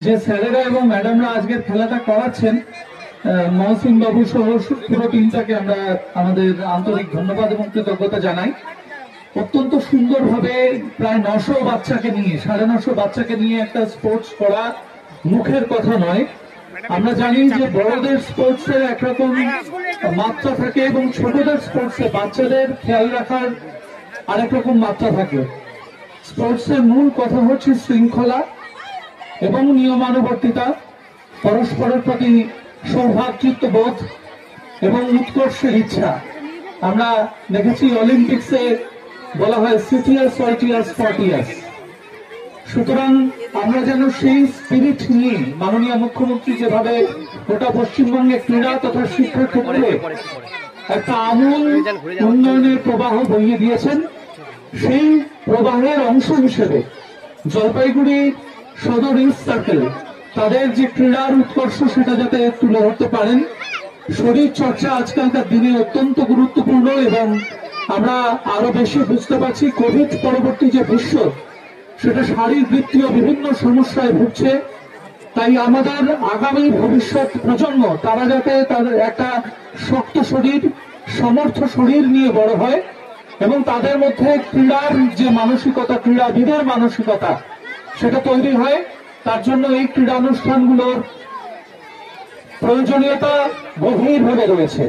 যে স্যারেরা এবং ম্যাডামরা আজকের খেলাটা করাচ্ছেন, মহসিন বাবু সহ পুরো টিমটাকে আমরা আমাদের আন্তরিক ধন্যবাদ এবং কৃতজ্ঞতা জানাই। অত্যন্ত সুন্দরভাবে প্রায় 900 বাচ্চাকে নিয়ে 950 বাচ্চাকে নিয়ে একটা স্পোর্টস করা মুখের কথা নয়। আমরা জানি যে বড়দের স্পোর্টসের একরকম মাত্রা থাকে এবং ছোটদের স্পোর্টসে বাচ্চাদের খেয়াল রাখার আরেক রকম মাত্রা থাকে। স্পোর্টসের মূল কথা হচ্ছে শৃঙ্খলা এবং নিয়মানুবর্তিতা, পরস্পরের প্রতি সৌভ্রাতৃত্ববোধ এবং উৎকর্ষের ইচ্ছা। আমরা দেখেছি অলিম্পিক্সে বলা হয় সিটিয়াস, ওয়াইটিয়াস, ফর্টিয়াস। সুতরাং আমরা যেন সেই স্পিরিট নিয়ে মাননীয় মুখ্যমন্ত্রী যেভাবে গোটা পশ্চিমবঙ্গে ক্রীড়া তথা শিক্ষা ক্ষেত্রে একটা আমূল উন্নয়নের প্রবাহ বইয়ে দিয়েছেন, সেই প্রবাহের অংশ হিসেবে জলপাইগুড়ি সদর ইস্ট সার্কেল তাদের যে ক্রীড়ার উৎকর্ষ সেটা যাতে তুলে ধরতে পারেন। শরীর চর্চা আজকালকার দিনে অত্যন্ত গুরুত্বপূর্ণ এবং আমরা আরো বেশি বুঝতে পারছি কোভিড পরবর্তী যে বিশ্ব সেটা শারীরবৃত্তীয় বিভিন্ন সমস্যায় ভুগছে। তাই আমাদের আগামী ভবিষ্যৎ প্রজন্ম তারা যাতে তাদের একটা শক্ত শরীর, সমর্থ শরীর নিয়ে বড় হয় এবং তাদের মধ্যে ক্রীড়ার যে মানসিকতা, ক্রীড়াবিদের মানসিকতা সেটা তৈরি হয়। তার জন্য এই ক্রীড়ানুষ্ঠানগুলোর প্রয়োজনীয়তা গভীরভাবে রয়েছে।